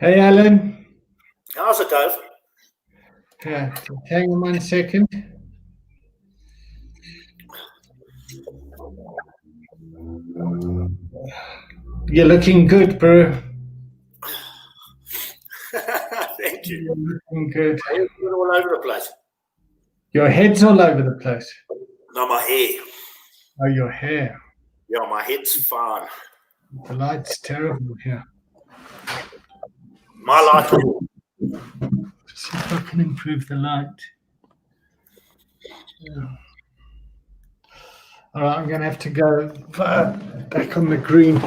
Hey, Alan. How's it, Dave? Yeah, hang on 1 second. You're looking good, bro. Thank you. You're looking good. My hair's been all over the place. Your head's all over the place. No, my hair. Oh, your hair. Yeah, my head's fine. The light's terrible here. My light will. See if I can improve the light. Yeah. All right, I'm going to have to go back on the green.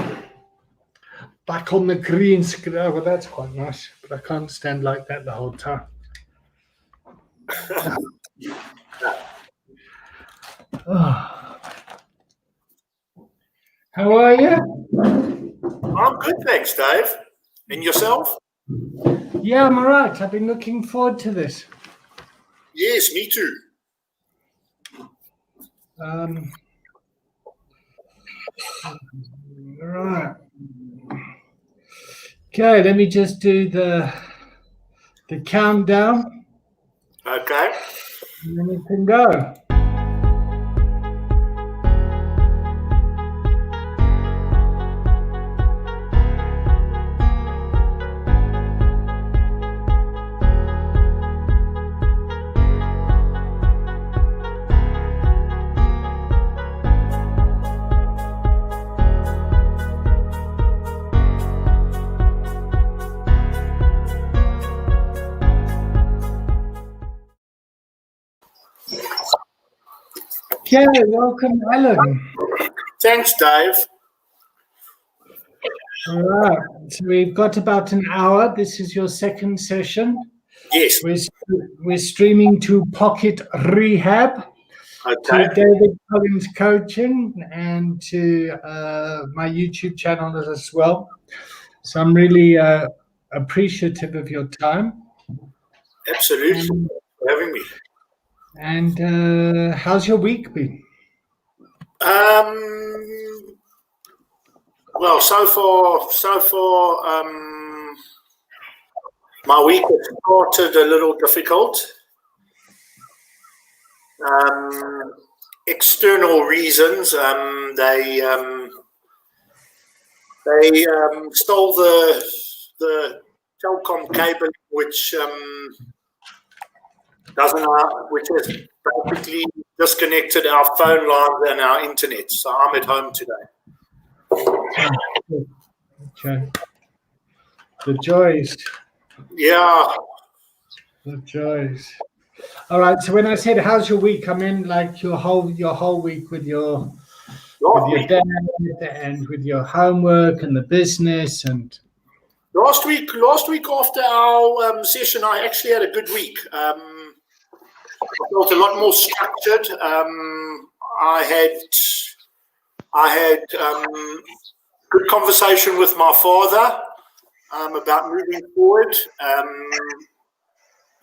Back on the green screen. Oh, well, that's quite nice, but I can't stand like that the whole time. Oh. How are you? I'm good, thanks, Dave. And yourself? Yeah, I'm all right. I've been looking forward to this. Yes, me too. Right. Okay, let me just do the countdown. Okay. And then we can go. Okay, welcome, Alan. Thanks, Dave. All right, so we've got about an hour. This is your second session. Yes. We're streaming to Pocket Rehab, Okay. to David Collins Coaching, and to my YouTube channel as well. So I'm really appreciative of your time. Absolutely. Thanks for having me. And how's your week been? Well, so far, my week has started a little difficult. External reasons. They stole the telecom cable, which which has basically disconnected our phone lines and our internet. So I'm at home today. Okay. The joys. Yeah. The joys. All right. So when I said how's your week, I meant like your whole week with your dad and with your homework and the business and. Last week after our session, I actually had a good week. I felt a lot more structured. I had good conversation with my father about moving forward.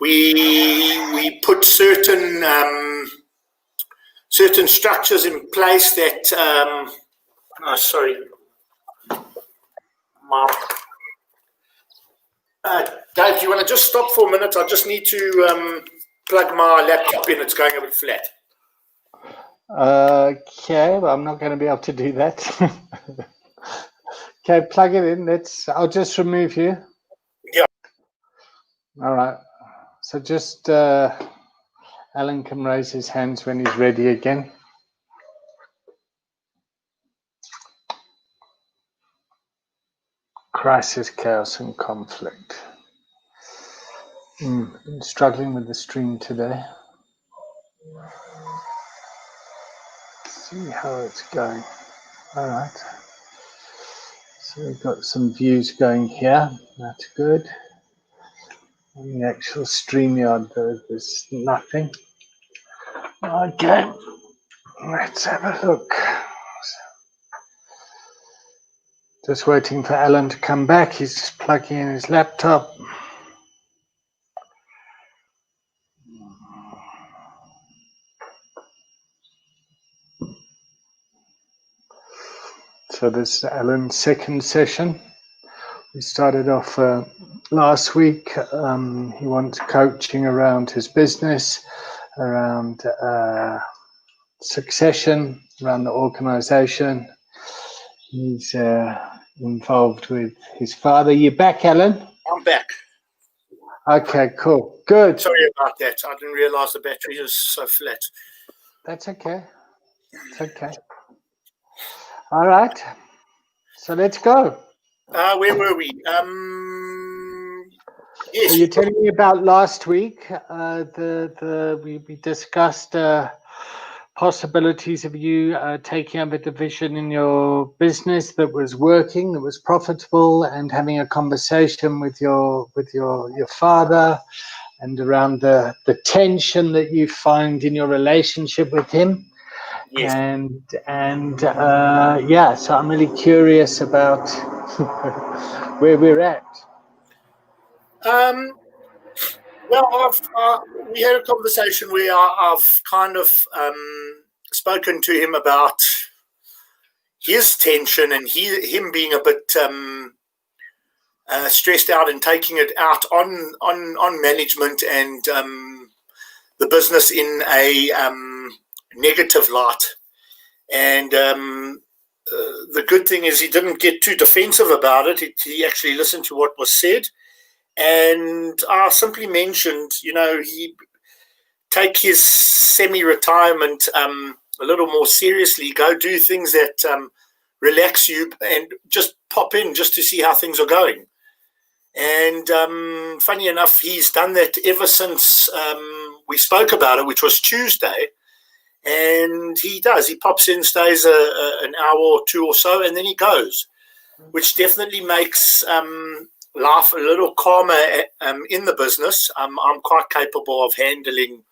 We put certain structures in place that. Sorry, Dave, do you want to just stop for a minute? I just need to plug my laptop in. It's going a bit flat. Okay, well, I'm not going to be able to do that. Okay, plug it in. I'll just remove you. Yeah. All right. So just Alan can raise his hands when he's ready again. Crisis, chaos, and conflict. I'm struggling with the stream today. See how it's going. All right. So we've got some views going here. That's good. On the actual StreamYard, there's nothing. Okay. Let's have a look. Just waiting for Alan to come back. He's just plugging in his laptop. So this is Alan's second session. We started off last week. He wants coaching around his business, around succession, around the organization. He's involved with his father. You back, Alan? I'm back. Okay, cool. Good. Sorry about that. I didn't realize the battery is so flat. That's okay. It's okay. All right. So let's go. Where were we? Yes. So you're telling me about last week. We discussed possibilities of you taking over division in your business that was working, that was profitable, and having a conversation with your father, and around the tension that you find in your relationship with him. Yes. And yeah, so I'm really curious about where we're at. Well, we had a conversation where I've kind of spoken to him about his tension and him being a bit stressed out and taking it out on management and the business in a negative light. And the good thing is he didn't get too defensive about it. He actually listened to what was said. And I simply mentioned, he take his semi-retirement a little more seriously, go do things that relax you and just pop in just to see how things are going. And funny enough, he's done that ever since we spoke about it, which was Tuesday. And he pops in, stays an hour or two or so, and then he goes, which definitely makes life a little calmer in the business. I'm quite capable of handling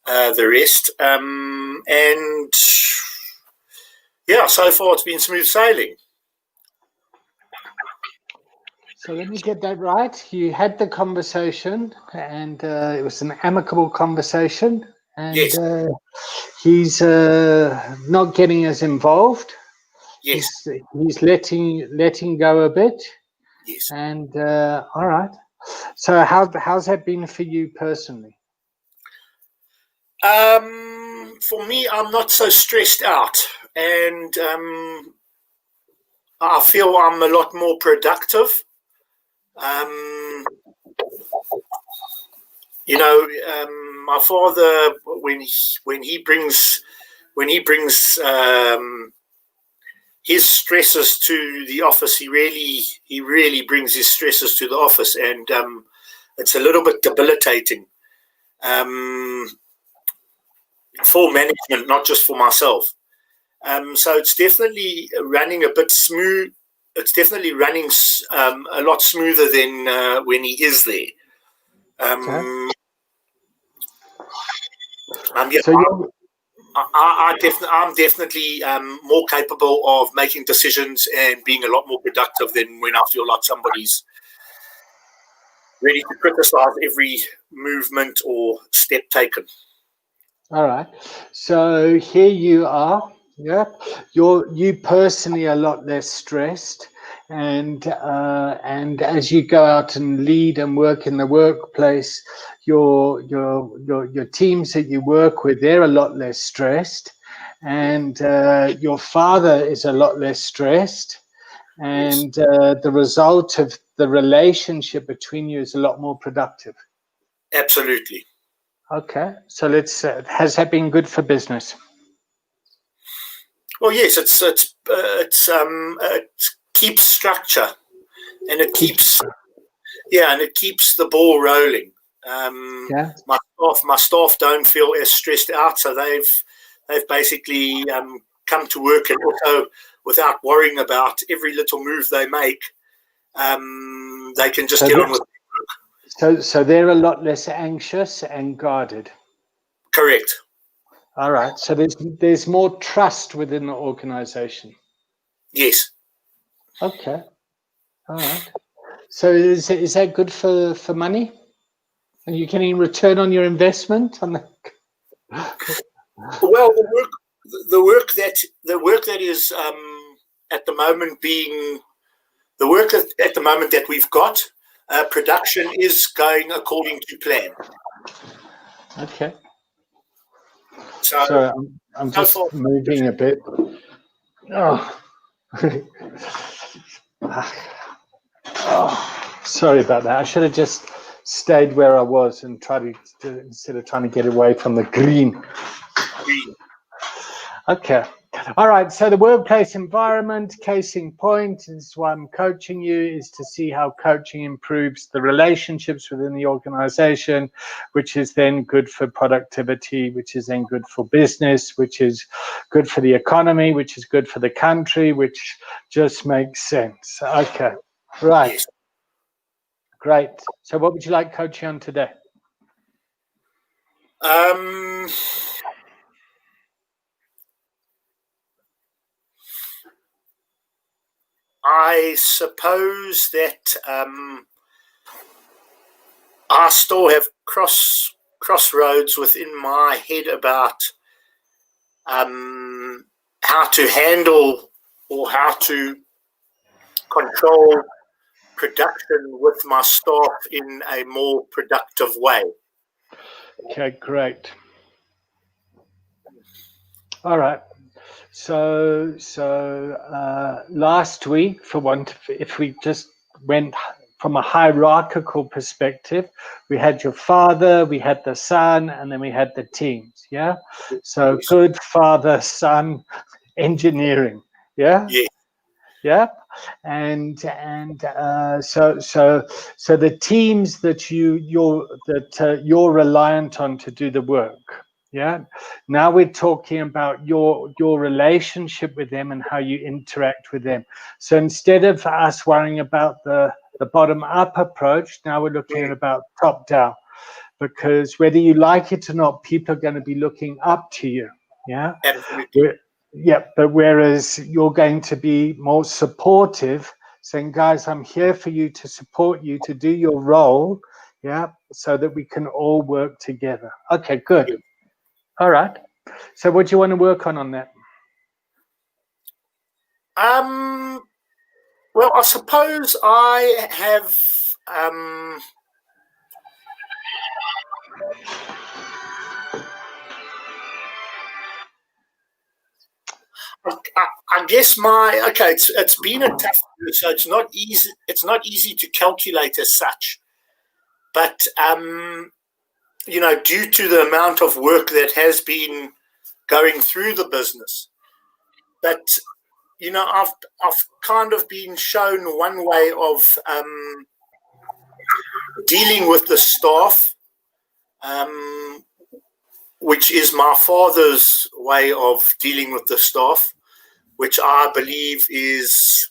the rest. And yeah, so far it's been smooth sailing. So let me get that right. You had the conversation, and it was an amicable conversation, and Yes. He's not getting as involved. Yes. He's letting go a bit. Yes. And all right. So how's that been for you personally? For me, I'm not so stressed out, and I feel I'm a lot more productive. My father, when he brings his stresses to the office, he really brings his stresses to the office, and it's a little bit debilitating for management, not just for myself. So it's definitely running a bit smooth. It's definitely running a lot smoother than when he is there. Okay. So I'm definitely more capable of making decisions and being a lot more productive than when I feel like somebody's ready to criticize every movement or step taken. All right. So here you are. Yep. You personally are a lot less stressed, and as you go out and lead and work in the workplace, your teams that you work with, they're a lot less stressed, and your father is a lot less stressed, and the result of the relationship between you is a lot more productive. Absolutely. Okay, so let's. Has that been good for business? Well, yes, it keeps structure, and it keeps the ball rolling. My staff don't feel as stressed out, so they've basically come to work, and also without worrying about every little move they make, they can just get on with it. So they're a lot less anxious and guarded. Correct. All right. So there's more trust within the organization. Yes. Okay. All right. So is that good for money? Are you getting return on your investment on the? Well, the work that is at the moment being the work at the moment that we've got, production is going according to plan. Okay. So, Sorry, I'm so just far, moving a bit. Oh. Oh, sorry about that. I should have just stayed where I was and tried to instead of trying to get away from the green. Okay. All right. So the workplace environment, case in point, is why I'm coaching you, is to see how coaching improves the relationships within the organization, which is then good for productivity, which is then good for business, which is good for the economy, which is good for the country, which just makes sense. Okay. Right. yes. Great. So what would you like coaching on today? I suppose that I still have crossroads within my head about how to handle or how to control production with my staff in a more productive way. Okay, great. All right. So last week, if we just went from a hierarchical perspective, we had your father, we had the son, and then we had the teams. Yeah. So good father, son, engineering. Yeah. Yeah. Yeah. And so the teams that you're reliant on to do the work. Yeah. Now we're talking about your relationship with them and how you interact with them. So instead of us worrying about the bottom up approach, now we're looking at about top down, because whether you like it or not, people are going to be looking up to you. Yeah. Absolutely. Yeah, but whereas you're going to be more supportive, saying, guys, I'm here for you, to support you, to do your role, yeah, so that we can all work together. Okay, good. Yeah. All right. So what do you want to work on that? Well, I suppose I have I guess it's been a tough year, so it's not easy. It's not easy to calculate as such, but due to the amount of work that has been going through the business, but I've kind of been shown one way of dealing with the staff, which is my father's way of dealing with the staff, which I believe is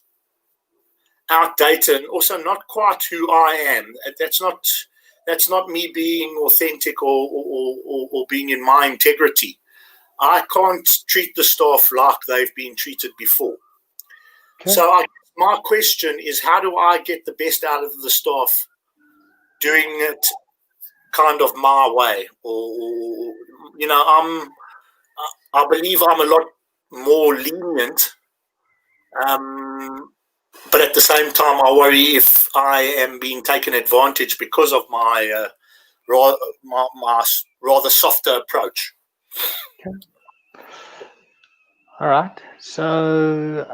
outdated and also not quite who I am. That's not me being authentic or being in my integrity. I can't treat the staff like they've been treated before. Okay. So my question is, how do I get the best out of the staff doing it kind of my way? Or I believe I'm a lot more lenient, but at the same time, I worry if I am being taken advantage because of my rather softer approach. Okay. All right. So,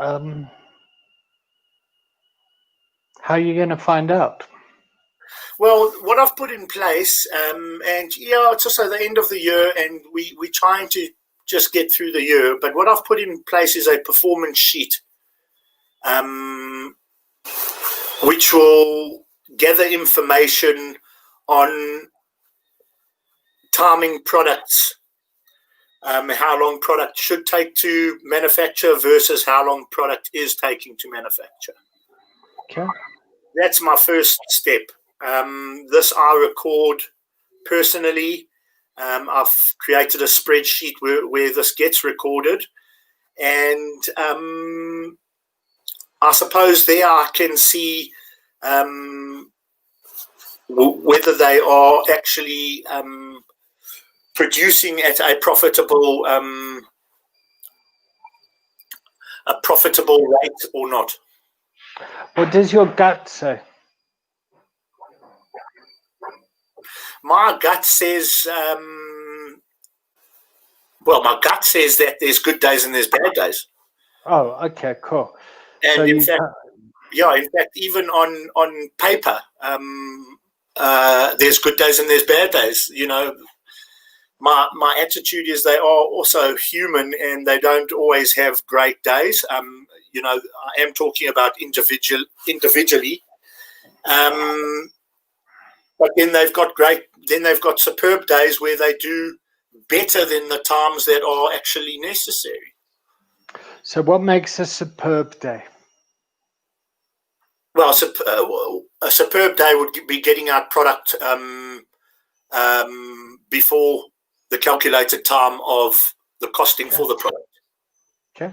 how are you going to find out? Well, what I've put in place, it's also the end of the year, and we're trying to just get through the year. But what I've put in place is a performance sheet, which will gather information on timing products, how long product should take to manufacture versus how long product is taking to manufacture. Okay. That's my first step. This I record personally. I've created a spreadsheet where this gets recorded, and I suppose there I can see whether they are actually producing at a profitable rate or not. What does your gut say? My gut says, my gut says that there's good days and there's bad days. Oh, okay, cool. And So in fact, even on paper, there's good days and there's bad days. My attitude is they are also human and they don't always have great days. I am talking about individually. But then they've got superb days where they do better than the times that are actually necessary. So what makes a superb day? Well, a superb day would be getting out product before the calculated time of the costing for the product. Okay.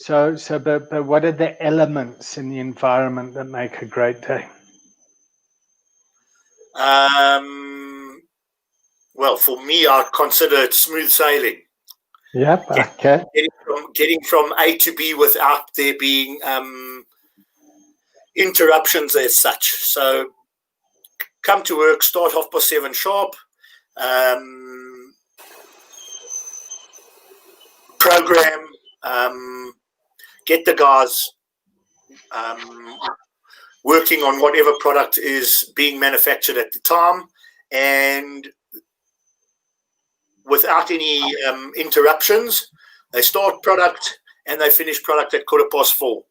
But what are the elements in the environment that make a great day? Well, for me, I consider it smooth sailing. Yep. Okay. Getting from A to B without there being interruptions as such. So come to work, start 7:30 sharp, program, get the guys working on whatever product is being manufactured at the time, and without any interruptions, they start product and they finish product at 4:15.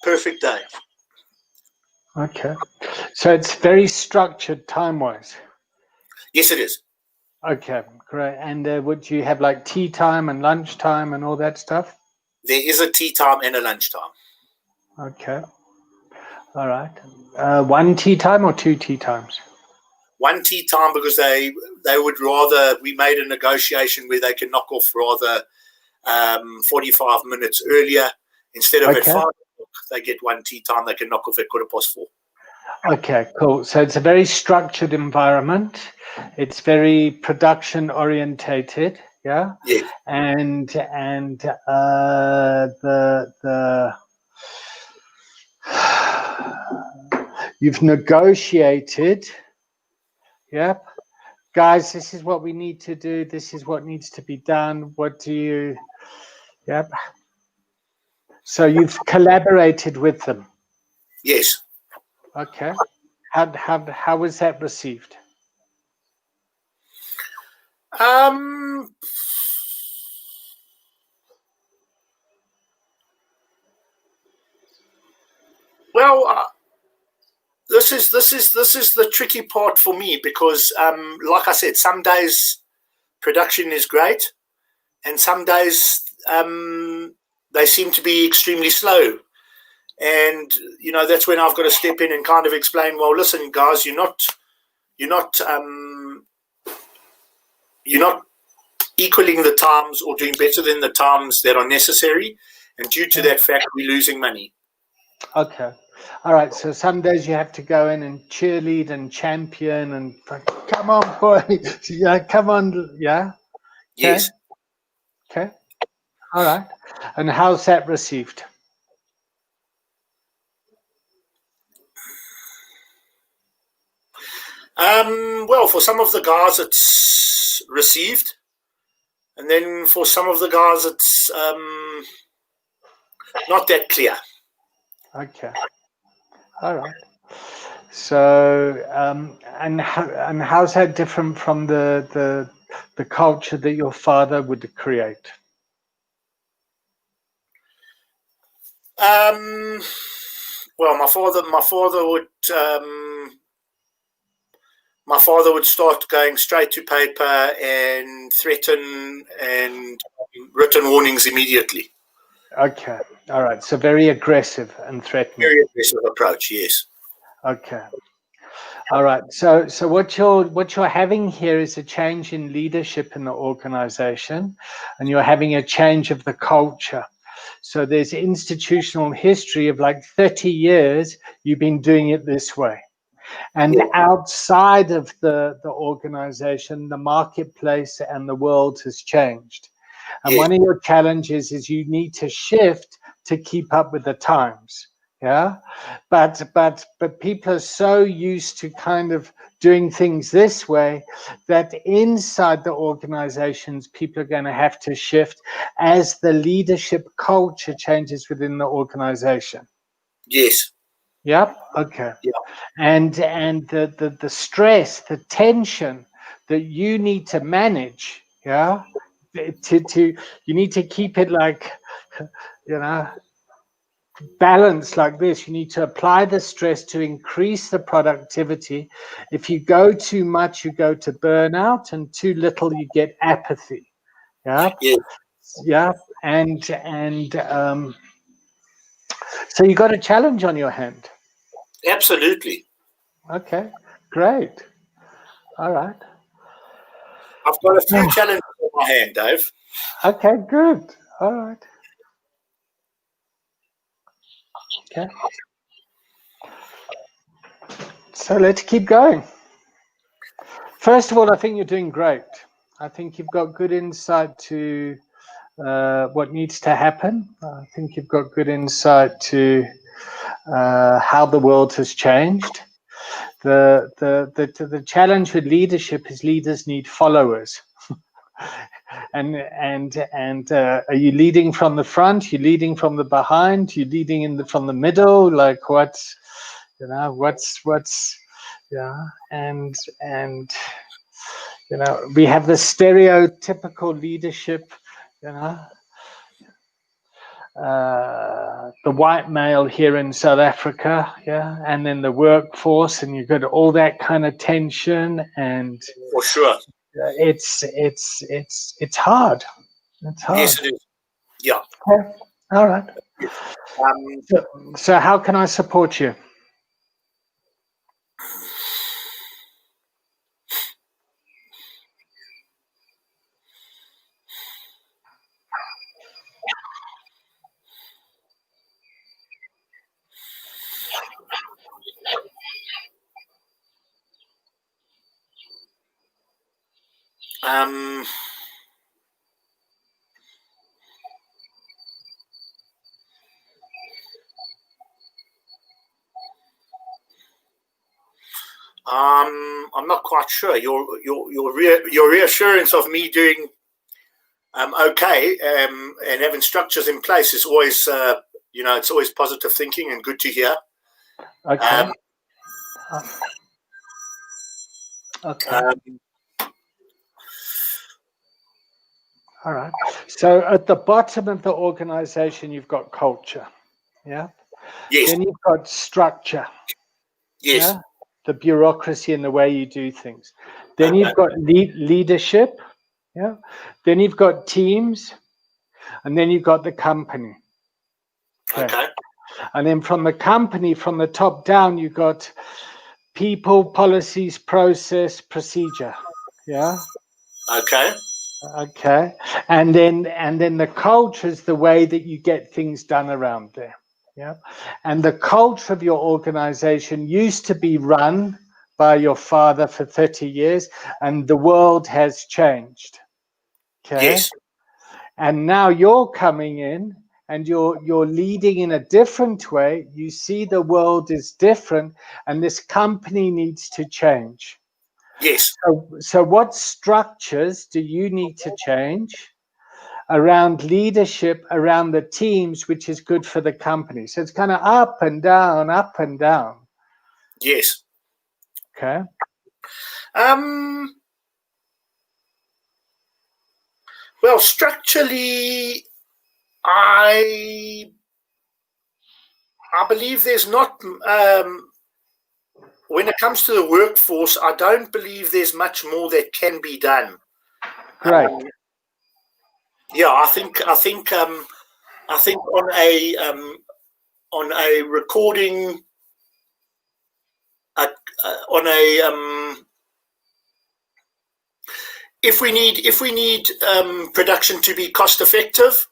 Perfect day. Okay. So it's very structured time-wise. Yes, it is. Okay, great. And would you have like tea time and lunch time and all that stuff? There is a tea time and a lunch time. Okay. All right. One tea time or two tea times? One tea time, because they would rather, we made a negotiation where they can knock off rather 45 minutes earlier. Instead of at 5 o'clock, they get one tea time, they can knock off at 4:15. Okay, cool. So it's a very structured environment. It's very production orientated, yeah. Yes. And you've negotiated. Yep. Guys, this is what we need to do. This is what needs to be done. What do you? Yep. So you've collaborated with them. Yes. Okay. How was that received? Well, this is the tricky part for me, because, like I said, some days production is great, and some days they seem to be extremely slow. And that's when I've got to step in and kind of explain. Well, listen, guys, you're not equaling the times or doing better than the times that are necessary, and due to that fact, we're losing money. Okay. All right. So some days you have to go in and cheerlead and champion and come on, boy, yeah, come on, yeah. Okay. Yes. Okay. All right. And how's that received? Well, for some of the guys, it's received, and then for some of the guys, it's not that clear. Okay. All right. So, and how's that different from the culture that your father would create? Well, my father would start going straight to paper and threaten and written warnings immediately. Okay. All right. So very aggressive and threatening. Very aggressive approach. Yes. Okay. All right. So what you're having here is a change in leadership in the organization, and you're having a change of the culture. So there's institutional history of like 30 years you've been doing it this way. And outside of the organization, the marketplace and the world has changed. And Yes. one of your challenges is you need to shift to keep up with the times. Yeah. But people are so used to kind of doing things this way that inside the organizations, people are going to have to shift as the leadership culture changes within the organization. Yes. Yep. Okay. Yeah. And the stress, the tension that you need to manage, yeah, to you need to keep it like, you know, balanced like this. You need to apply the stress to increase the productivity. If you go too much, you go to burnout, and too little, you get apathy. Yeah. Yes. Yeah. So you got a challenge on your hand. Absolutely. Okay, great. All right. I've got a few challenges on my hand, Dave. Okay, good. All right. Okay. So let's keep going. First of all, I think you're doing great. I think you've got good insight to what needs to happen. I think you've got good insight to how the world has changed. The challenge with leadership is leaders need followers. and are you leading from the front? You leading from the behind? You leading from the middle? Like what's yeah, and we have the stereotypical leadership, you know, the white male here in South Africa, yeah, and then the workforce, and you've got all that kind of tension, and For sure. it's hard. It's hard. Yes, it is. Yeah. Okay. All right. Um, So how can I support you? um, I'm not quite sure. Your reassurance of me doing okay and having structures in place is always it's always positive thinking and good to hear. Okay. Okay. All right. So at the bottom of the organization, you've got culture. Yeah. Yes. Then you've got structure. Yes. Yeah. The bureaucracy and the way you do things. Then you've got leadership. Yeah. Then you've got teams, and then you've got the company. Okay. And then from the company, from the top down, you've got people, policies, process, procedure. Yeah. Okay. Okay. And then the culture is the way that you get things done around there. Yeah. And the culture of your organization used to be run by your father for 30 years, and the world has changed. Okay. Yes. And now you're coming in and you're leading in a different way. You see the world is different, and this company needs to change. Yes. So what structures do you need to change around leadership, around the teams, which is good for the company? So it's kind of up and down, up and down. Yes. Okay. Well, structurally, I believe there's not. When it comes to the workforce, I don't believe there's much more that can be done. Great. Yeah, I think on a recording, if we need production to be cost effective,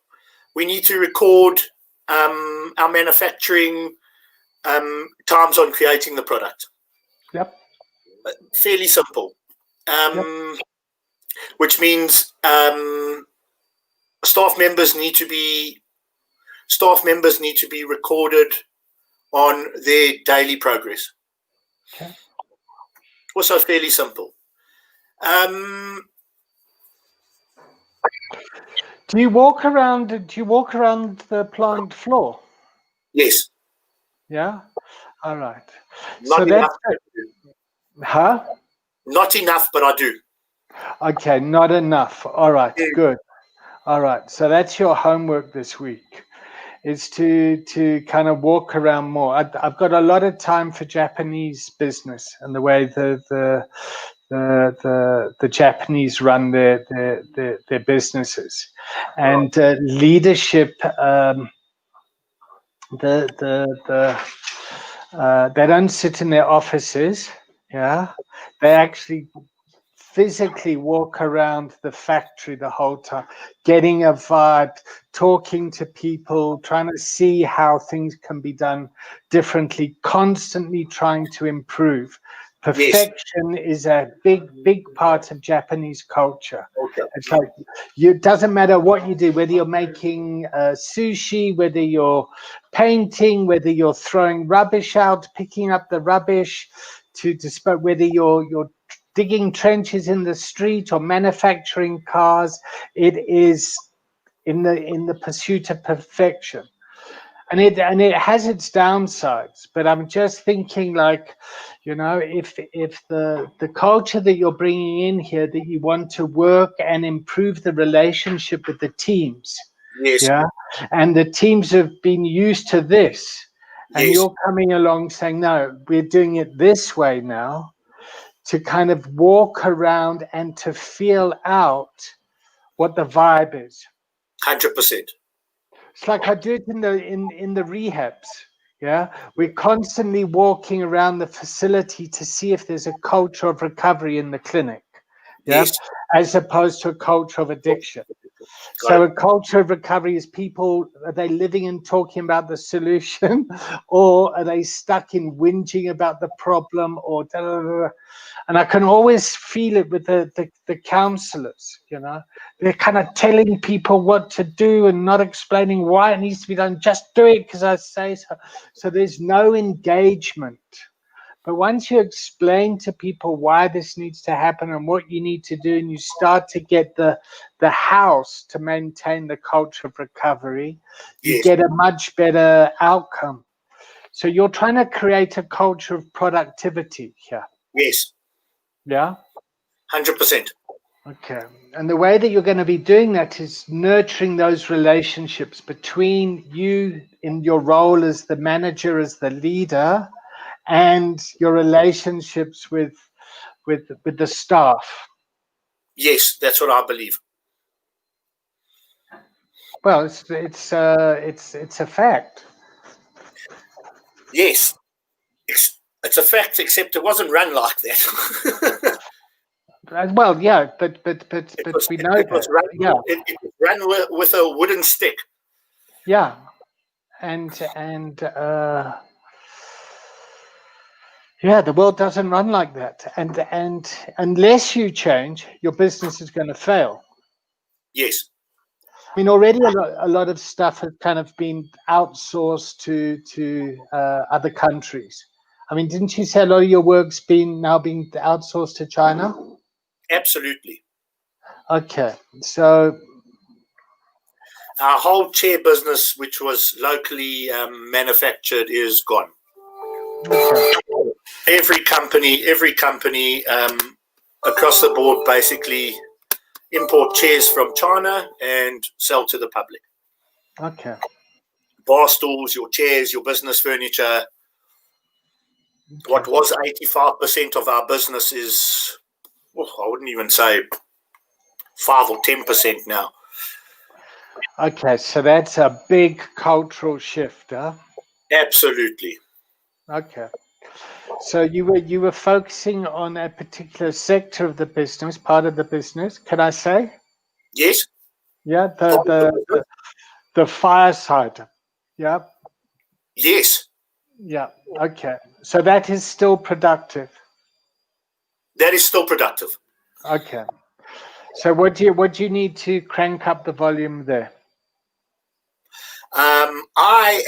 we need to record our manufacturing times on creating the product. Yep. Fairly simple. Yep. Which means staff members need to be recorded on their daily progress. Okay. Also fairly simple. Do you walk around the plant floor? Yes. Yeah. All right. Not So enough. huh? Not enough, but I do. Okay, not enough. All right, good. All right. So that's your homework this week, is to kind of walk around more. I've got a lot of time for Japanese business and the way the Japanese run their businesses, and leadership. They don't sit in their offices. Yeah, they actually physically walk around the factory the whole time, getting a vibe, talking to people, trying to see how things can be done differently, constantly trying to improve. Perfection is a big part of Japanese culture. Okay. It's like, it doesn't matter what you do, whether you're making sushi, whether you're painting, whether you're throwing rubbish out, picking up the rubbish, whether you're digging trenches in the street or manufacturing cars, it is in the pursuit of perfection. And it has its downsides, but I'm just thinking, like, if the culture that you're bringing in here, that you want to work and improve the relationship with the teams, Yes. yeah, and the teams have been used to this, and Yes. you're coming along saying, no, we're doing it this way now, to kind of walk around and to feel out what the vibe is. 100%. It's like I do it in the rehabs. Yeah, we're constantly walking around the facility to see if there's a culture of recovery in the clinic. Yeah, Yes. as opposed to a culture of addiction. Got So it. a culture of recovery is people, are they living and talking about the solution, or are they stuck in whinging about the problem, or da, da, da, da. And I can always feel it with the counselors, they're kind of telling people what to do and not explaining why it needs to be done. Just do it because I say so. So there's no engagement. But once you explain to people why this needs to happen and what you need to do, and you start to get the house to maintain the culture of recovery, you Yes. get a much better outcome. So you're trying to create a culture of productivity here. Yes. Yeah? 100%. Okay. And the way that you're going to be doing that is nurturing those relationships between you in your role as the manager, as the leader, and your relationships with the staff. Yes, that's what I believe. Well, it's a fact. Yes. It's a fact, except it wasn't run like that. Well, yeah, but we know it was that. run, Yeah, it was run with a wooden stick. yeah, and yeah, the world doesn't run like that, and unless you change, your business is going to fail. Yes. I mean, already a lot of stuff has kind of been outsourced to other countries. I mean, didn't you say a lot of your work's now being outsourced to China? Absolutely. Okay, so Our whole chair business, which was locally manufactured, is gone. okay. Every company across the board basically import chairs from China and sell to the public. Okay. Bar stools, your chairs, your business furniture. Okay. What was 85% of our business is, I wouldn't even say 5 or 10% now. Okay, so that's a big cultural shift, huh? Absolutely. Okay. So you were focusing on a particular sector of the business, part of the business, can I say? Yes. Yeah, the fireside. Yeah. Yes. Yeah. Okay. So that is still productive. That is still productive. Okay. So what do you need to crank up the volume there? I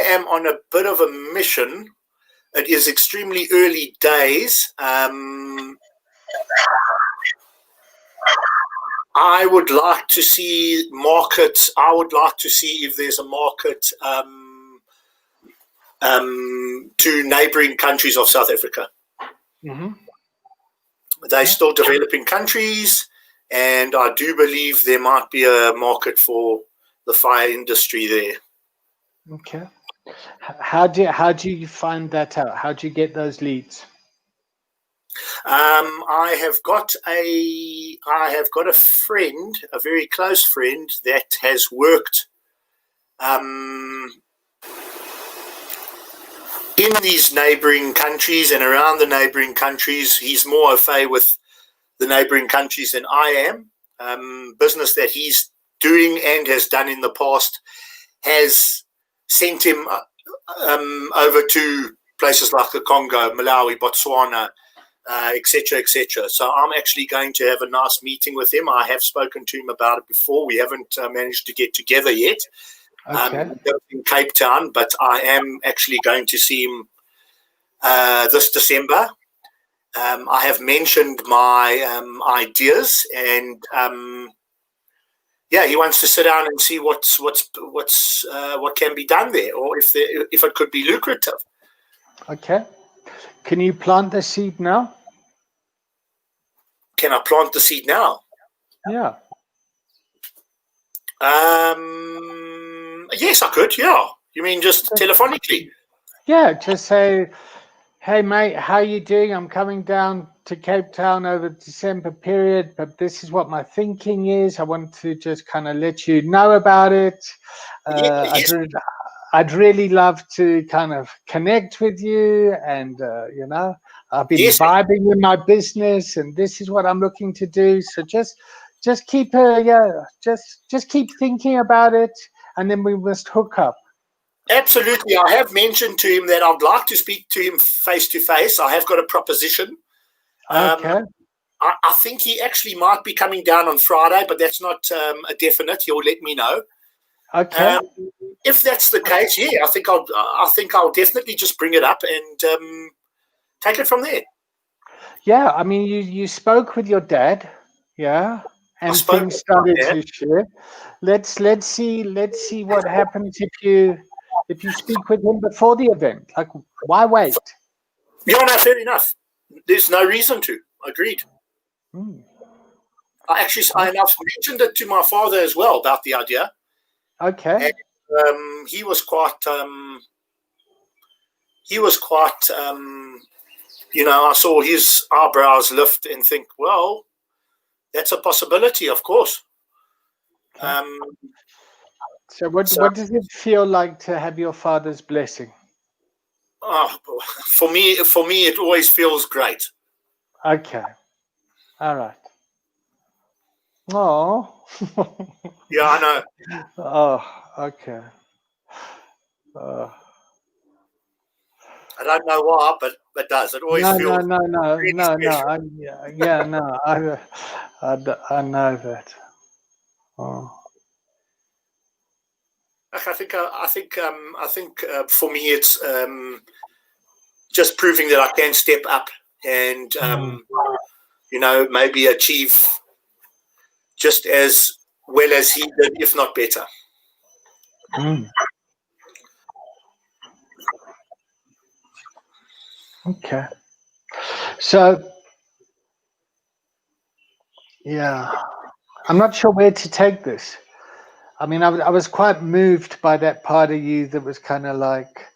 am on a bit of a mission. It is extremely early days. I would like to see markets. I would like to see if there's a market to neighbouring countries of South Africa. Mm-hmm. They're still developing countries, and I do believe there might be a market for the fire industry there. Okay. How do you find that out? How do you get those leads? I have got a friend, a very close friend, that has worked in these neighbouring countries and around the neighbouring countries. He's more au fait with the neighbouring countries than I am. Business that he's doing and has done in the past has sent him over to places like the Congo, Malawi, Botswana, etc., etc. So I'm actually going to have a nice meeting with him. I have spoken to him about it before. We haven't managed to get together yet. Okay. In Cape Town, but I am actually going to see him this December. I have mentioned my ideas, and he wants to sit down and see what can be done there, or if it could be lucrative. Okay. Can you plant the seed now? Can I plant the seed now? Yeah. Yes, I could. Yeah. You mean just telephonically? Yeah. Just say, hey, mate, how you doing? I'm coming down to Cape Town over the December period, but this is what my thinking is. I want to just kind of let you know about it. Yes. I'd really love to kind of connect with you, and I've been vibing in my business, and this is what I'm looking to do. So just keep just keep thinking about it, and then we must hook up. Absolutely. I have mentioned to him that I'd like to speak to him face to face. I have got a proposition. Okay. I think he actually might be coming down on Friday, but that's not a definite. He'll let me know. Okay. If that's the case, I think I'll definitely just bring it up and take it from there. Yeah, I mean, you spoke with your dad, yeah, and things started to shift. Let's see what happens if you speak with him before the event. Like, why wait? Yeah, no, fair enough. There's no reason to. Agreed. I've mentioned it to my father as well about the idea. Okay. And he was quite. I saw his eyebrows lift and think, well, that's a possibility, of course. Okay. So what does it feel like to have your father's blessing? For me, it always feels great. Okay. All right. Oh. Yeah, I know. Oh, okay. I don't know why, but it does. It always feels. No. I know that. Oh. I think for me it's just proving that I can step up and maybe achieve just as well as he did, if not better. Okay. So, yeah, I'm not sure where to take this. I mean, I was quite moved by that part of you that was kind of like,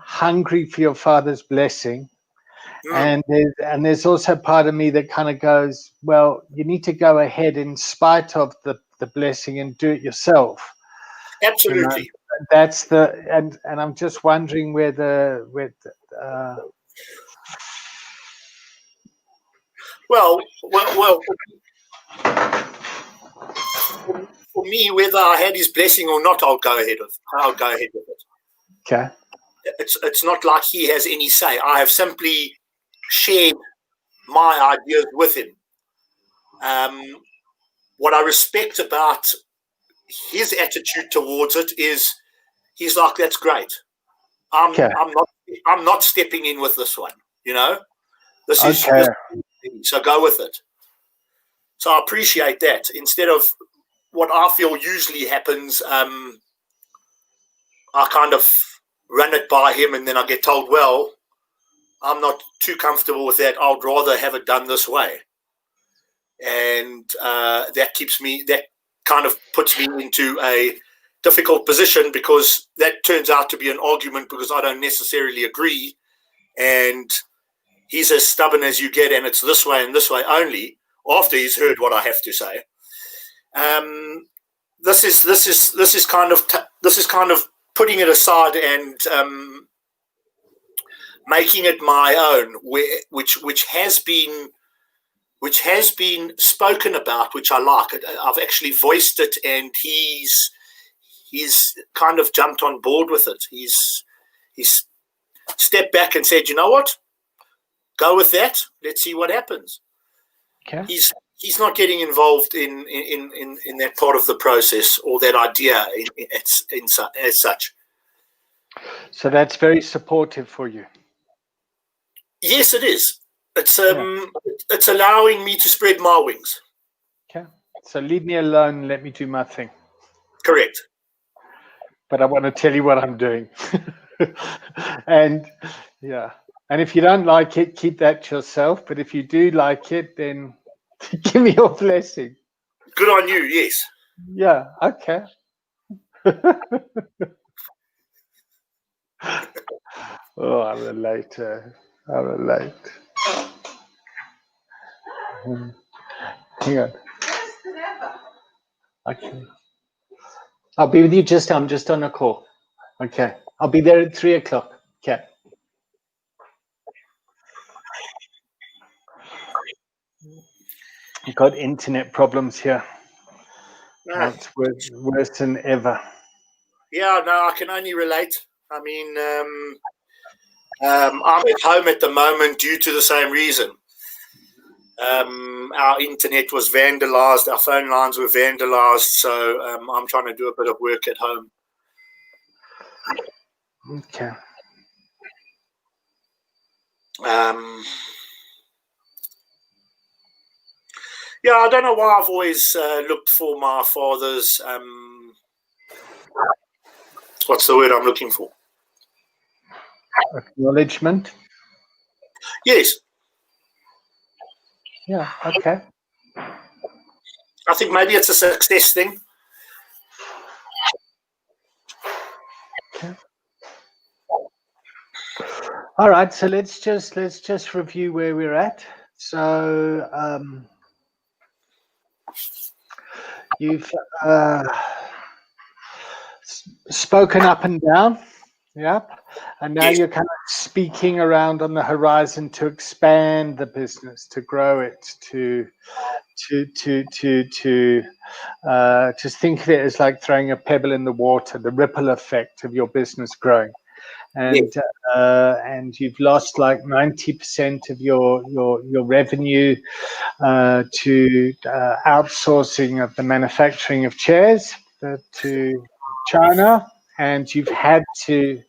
hungry for your father's blessing. And there's also part of me that kind of goes, well, you need to go ahead in spite of the blessing and do it yourself. Absolutely. That's and I'm just wondering whether well, for me, whether I had his blessing or not, I'll go ahead with it. Okay. It's not like he has any say. I have simply shared my ideas with him. What I respect about his attitude towards it is he's like, that's great. Okay. I'm not stepping in with this one. This is Okay. so go with it. So I appreciate that. Instead of what I feel usually happens, I kind of run it by him, and then I get told, well, I'm not too comfortable with that. I'd rather have it done this way. And that kind of puts me into a difficult position, because that turns out to be an argument because I don't necessarily agree. And he's as stubborn as you get, and it's this way and this way only, after he's heard what I have to say. This is kind of putting it aside and making it my own, which has been spoken about, which I like. I've actually voiced it, and he's kind of jumped on board with it. He's stepped back and said, you know what, go with that. Let's see what happens. Okay. He's not getting involved in that part of the process or that idea as such. So that's very supportive for you. Yes, it is. It's allowing me to spread my wings. Okay. So leave me alone. Let me do my thing. Correct. But I want to tell you what I'm doing. And if you don't like it, keep that to yourself. But if you do like it, then give me your blessing. Good on you. Yes. Yeah. Okay. Oh, I relate. I relate. Hang on. Okay. I'll be with you I'm just on a call. Okay. I'll be there at 3:00. Okay. I've got internet problems here. No. It's worse than ever. Yeah, no, I can only relate. I mean, I'm at home at the moment due to the same reason. Our internet was vandalized, our phone lines were vandalized, so I'm trying to do a bit of work at home. Okay. Yeah, I don't know why I've always looked for my father's. What's the word I'm looking for? Acknowledgement. Yes. Yeah. Okay. I think maybe it's a success thing. Okay. All right. So let's just review where we're at. So you've spoken up and down. Yep. And now Yes. you're kind of speaking around on the horizon to expand the business, to grow it, to just think of it as like throwing a pebble in the water, the ripple effect of your business growing. And and you've lost like 90% of your revenue to outsourcing of the manufacturing of chairs to China, and you've had to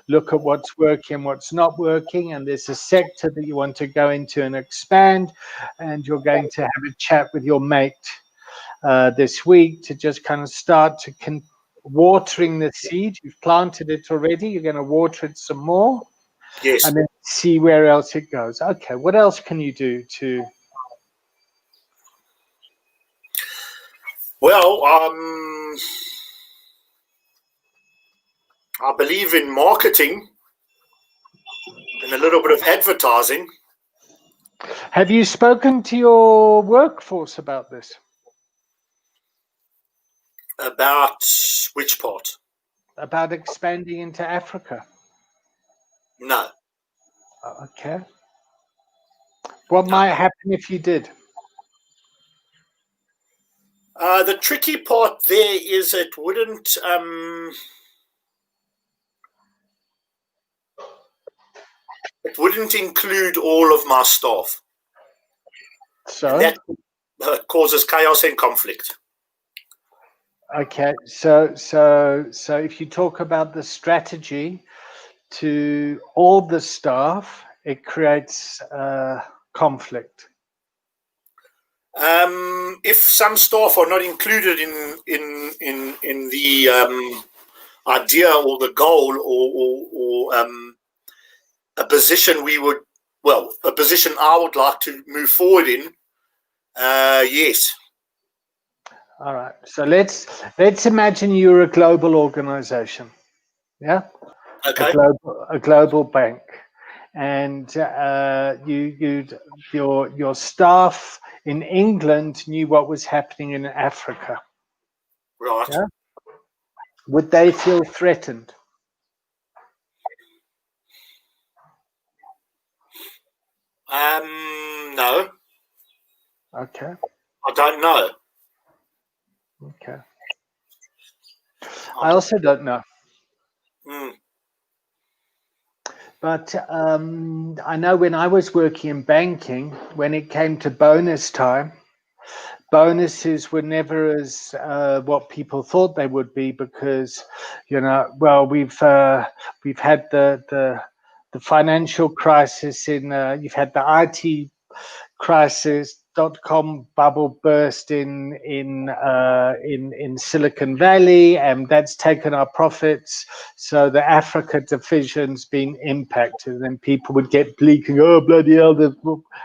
look at what's working, what's not working, and there's a sector that you want to go into and expand, and you're going to have a chat with your mate this week to just kind of start to watering the seed. You've planted it already. You're going to water it some more, Yes. and then see where else it goes. Okay, what else can you do to? Well, I believe in marketing and a little bit of advertising. Have you spoken to your workforce about this? About which part? About expanding into Africa? No. Okay. What might happen if you did? The tricky part there is it wouldn't include all of my staff. and that causes chaos and conflict. Okay, so if you talk about the strategy to all the staff, it creates conflict. If some staff are not included in the idea or the goal or a position a position I would like to move forward in, yes. All right. So let's imagine you're a global organization, yeah, Okay. a global bank, and your staff in England knew what was happening in Africa. Right. Yeah. Would they feel threatened? No. Okay. I don't know. Okay. I also don't know. Mm. But I know when I was working in banking, when it came to bonus time, bonuses were never as what people thought they would be, because well, we've had the financial crisis you've had the IT crisis, .com bubble burst in Silicon Valley, and that's taken our profits. So the Africa division's been impacted, and then people would get bleak and go, oh bloody hell,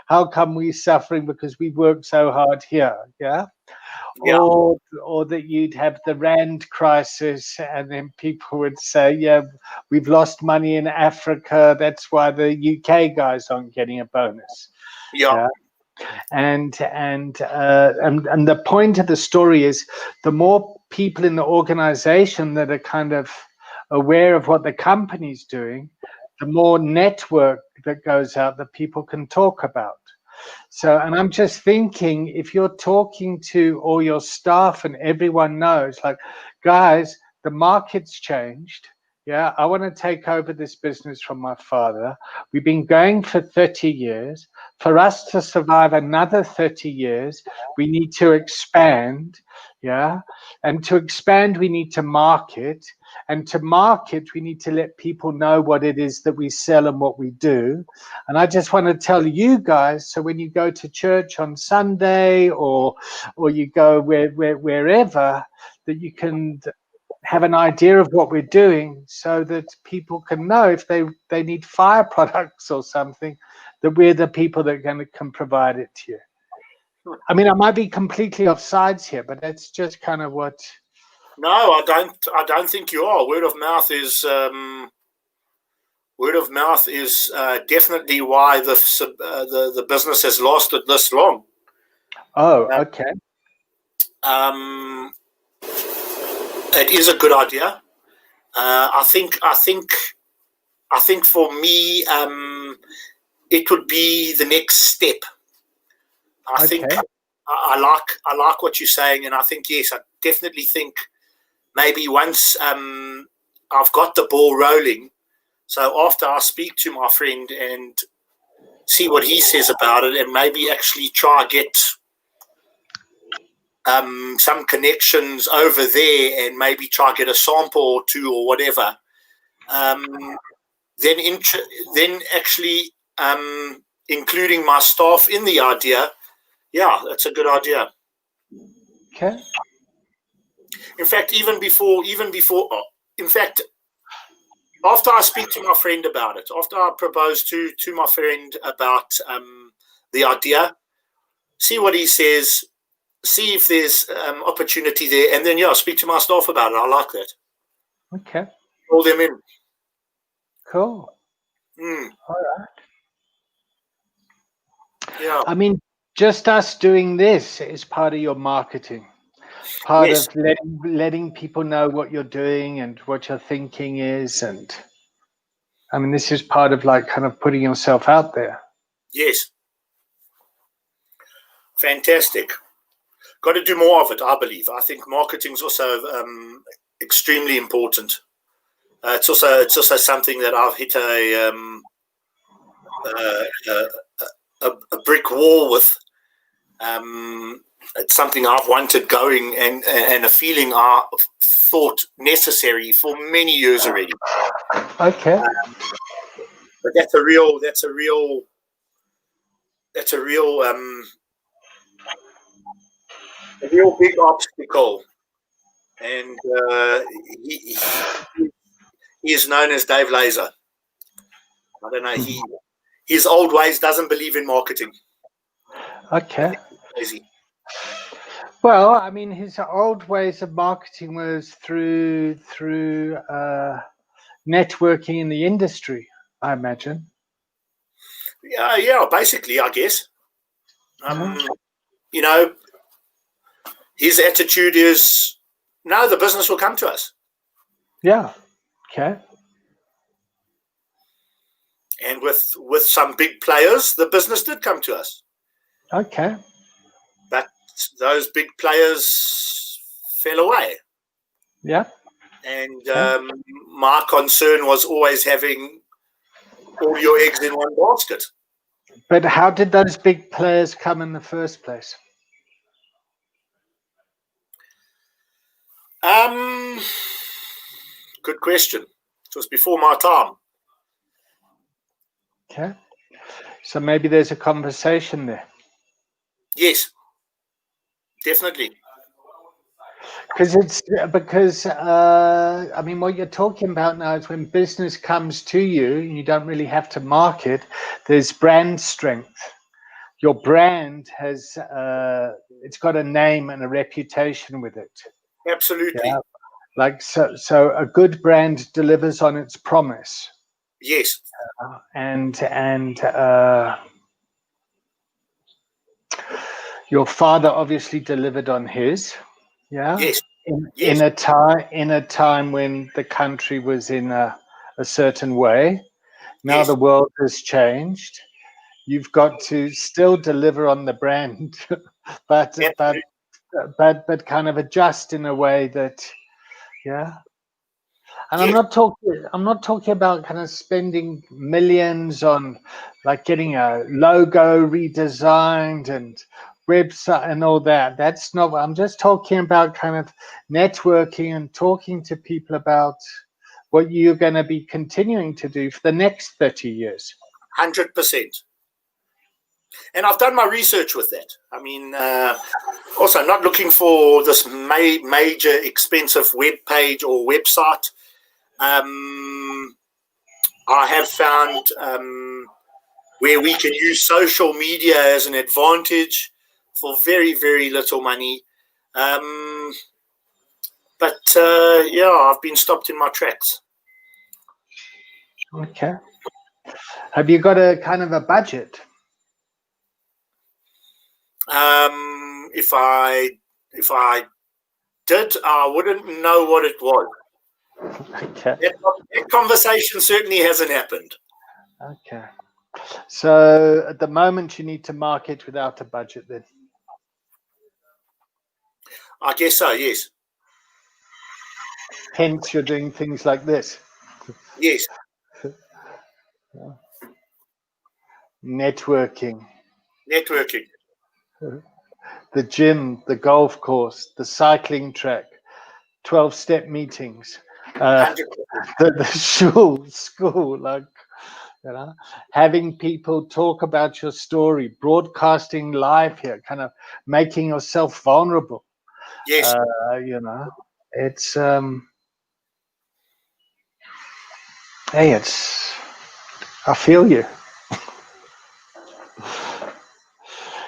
how come we're suffering because we worked so hard here? Yeah. Yeah. Or that you'd have the Rand crisis, and then people would say, yeah, we've lost money in Africa, that's why the UK guys aren't getting a bonus. Yeah. And the point of the story is, the more people in the organization that are kind of aware of what the company's doing, the more network that goes out that people can talk about. So, and I'm just thinking, if you're talking to all your staff and everyone knows, like, guys, the market's changed. Yeah, I want to take over this business from my father. We've been going for 30 years. For us to survive another 30 years, we need to expand. Yeah. And to expand, we need to market. And to market, we need to let people know what it is that we sell and what we do. And I just want to tell you guys, so when you go to church on Sunday or you go wherever, that you can have an idea of what we're doing, so that people can know if they need fire products or something, that we're the people that can provide it to you. I mean, I might be completely off sides here, but that's just kind of what. No, I don't think you are. Word of mouth is definitely why the business has lasted this long. Oh, okay. It is a good idea. I think for me, it would be the next step. I think I like what you're saying, and I think, yes, I definitely think maybe once I've got the ball rolling. So after I speak to my friend and see what he says about it, and maybe actually try get some connections over there, and maybe try get a sample or two or whatever. Then actually including my staff in the idea. Yeah, that's a good idea. Okay. In fact, after I speak to my friend about it, after I propose to my friend about the idea, see what he says, see if there's opportunity there, and then speak to my staff about it. I like that. Okay. Call them in. Cool. All right. Yeah. I mean, just us doing this is part of your marketing. Part Yes. of letting people know what you're doing and what your thinking is, and I mean, this is part of like kind of putting yourself out there. Yes. Fantastic. Got to do more of it, I believe. I think marketing is also extremely important. It's also something that I've hit a brick wall with, It's something I've wanted going, and a feeling I thought necessary for many years already. Okay. But that's a real big obstacle, and he is known as Dave Lazer. I don't know. His old ways doesn't believe in marketing. Okay. Crazy. Well, I mean, his old ways of marketing was through networking in the industry, I imagine. Yeah, basically, I guess. You know, his attitude is, no, the business will come to us. Yeah. Okay. And with some big players, the business did come to us. Okay. But those big players fell away. Yeah. And my concern was always having all your eggs in one basket. But how did those big players come in the first place? Good question. It was before my time. Okay. So maybe there's a conversation there. Yes, definitely. Because I mean, what you're talking about now is when business comes to you, and you don't really have to market. There's brand strength. Your brand has it's got a name and a reputation with it. Absolutely. Yeah. Like so a good brand delivers on its promise. Yes. And your father obviously delivered on his. Yeah. Yes. In a time when the country was in a certain way. Now Yes. the world has changed. You've got to still deliver on the brand, but kind of adjust in a way that, yeah. And Yes. I'm not talking about kind of spending millions on like getting a logo redesigned and website and all that. That's not what I'm just talking about, kind of networking and talking to people about what you're going to be continuing to do for the next 30 years. 100%. And I've done my research with that. I mean, also not looking for this major expensive web page or website. I have found where we can use social media as an advantage for very, very little money. But I've been stopped in my tracks. Okay. Have you got a kind of a budget? If I did, I wouldn't know what it was. Okay. That conversation certainly hasn't happened. Okay. So at the moment, you need to market without a budget then? I guess so, yes. Hence, you're doing things like this? Yes. Networking. The gym, the golf course, the cycling track, 12-step meetings, the school, like, you know, having people talk about your story, broadcasting live here, kind of making yourself vulnerable. Yes. You know, it's hey, I feel you.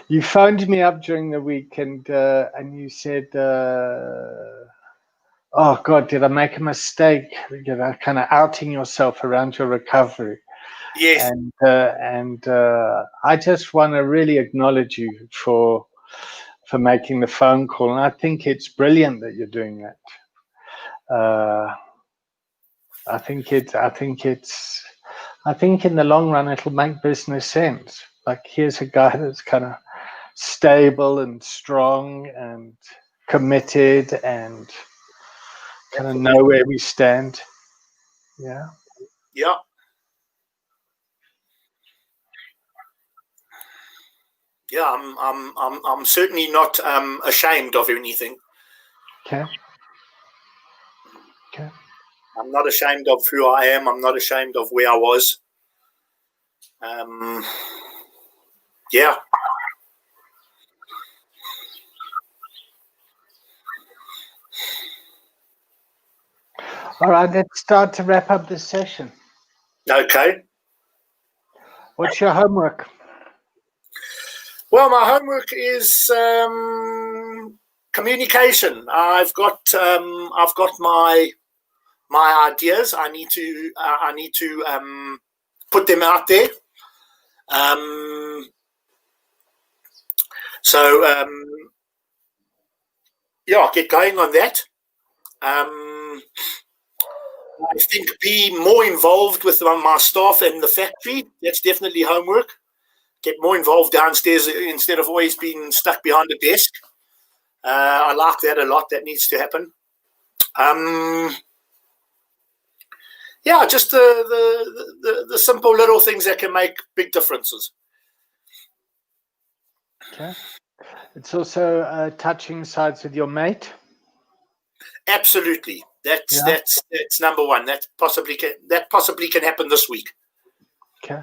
You phoned me up during the week and you said, oh God, did I make a mistake? You know, kind of outing yourself around your recovery. Yes. And I just want to really acknowledge you for making the phone call. And I think it's brilliant that you're doing that. I think in the long run, it'll make business sense. Like, here's a guy that's kind of stable and strong and committed and kind of know where we stand. Yeah. Yeah, I'm certainly not ashamed of anything. Okay. Okay. I'm not ashamed of who I am. I'm not ashamed of where I was. Yeah. All right, let's start to wrap up this session. Okay. What's your homework? Well, my homework is communication. I've got my ideas. I need to put them out there. So yeah, get going on that. I think be more involved with my staff and the factory. That's definitely homework. Get more involved downstairs instead of always being stuck behind a desk. I like that a lot. That needs to happen. Yeah, just the simple little things that can make big differences. Okay. It's also touching sides with your mate. Absolutely. That's number one. That possibly can happen this week. Okay.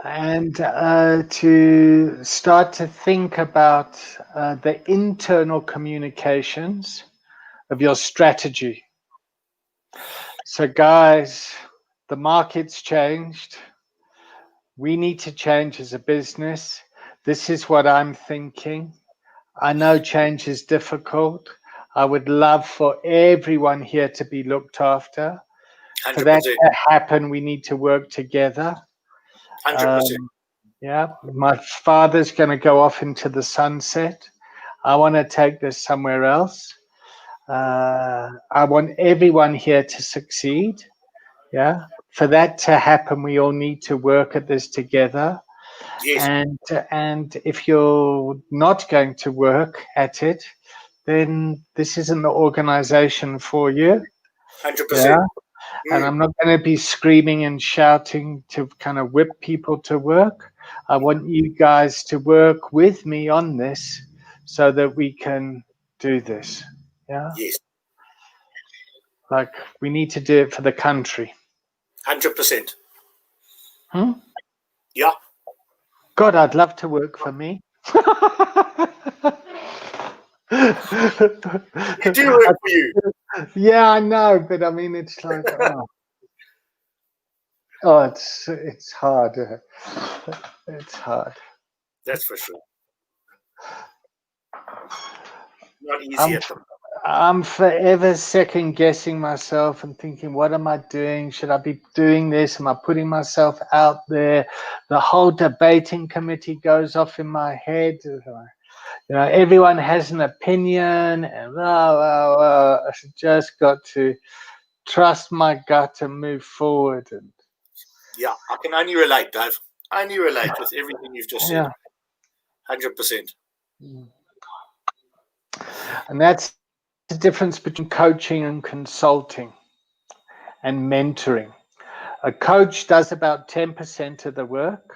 And to start to think about the internal communications of your strategy. So guys, the market's changed. We need to change as a business. This is what I'm thinking. I know change is difficult. I would love for everyone here to be looked after. 100%. For that to happen, we need to work together. 100%. Yeah, my father's going to go off into the sunset. I want to take this somewhere else. I want everyone here to succeed. Yeah, for that to happen, we all need to work at this together. Yes. And if you're not going to work at it, then this isn't the organization for you. 100%. Yeah. And I'm not going to be screaming and shouting to kind of whip people to work. I want you guys to work with me on this so that we can do this. Yeah. Yes. Like we need to do it for the country. 100%. Yeah. God, I'd love to work for me. You do work for you. Yeah, I know, but I mean, it's like, it's hard. It's hard. That's for sure. Not easy at them. I'm forever second guessing myself and thinking, what am I doing? Should I be doing this? Am I putting myself out there? The whole debating committee goes off in my head. You know, everyone has an opinion, and I just got to trust my gut and move forward. And yeah, I can only relate, Dave. Only relate with everything you've just said. 100%. And that's the difference between coaching and consulting and mentoring. A coach does about 10% of the work.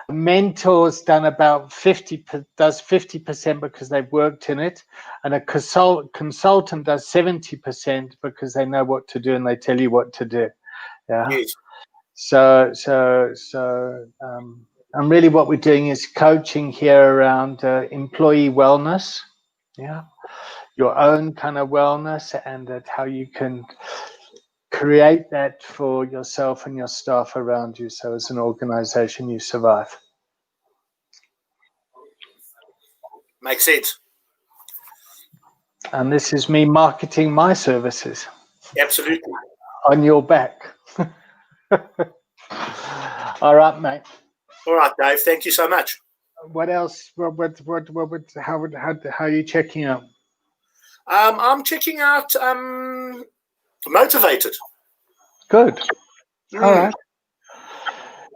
A mentor's done about 50% because they've worked in it, and a consultant does 70% because they know what to do and they tell you what to do. Yeah. Yes. So, and really what we're doing is coaching here around employee wellness. Yeah. Your own kind of wellness, and that how you can create that for yourself and your staff around you, so as an organization you survive. Makes sense. And this is me marketing my services. Absolutely. On your back. All right, mate. All right, Dave. Thank you so much. What else? How are you checking out? I'm checking out motivated. Good. All right.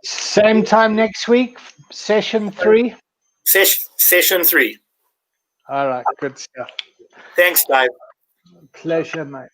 Same time next week, session 3? Session 3. All right, good stuff. Thanks, Dave. Pleasure, mate.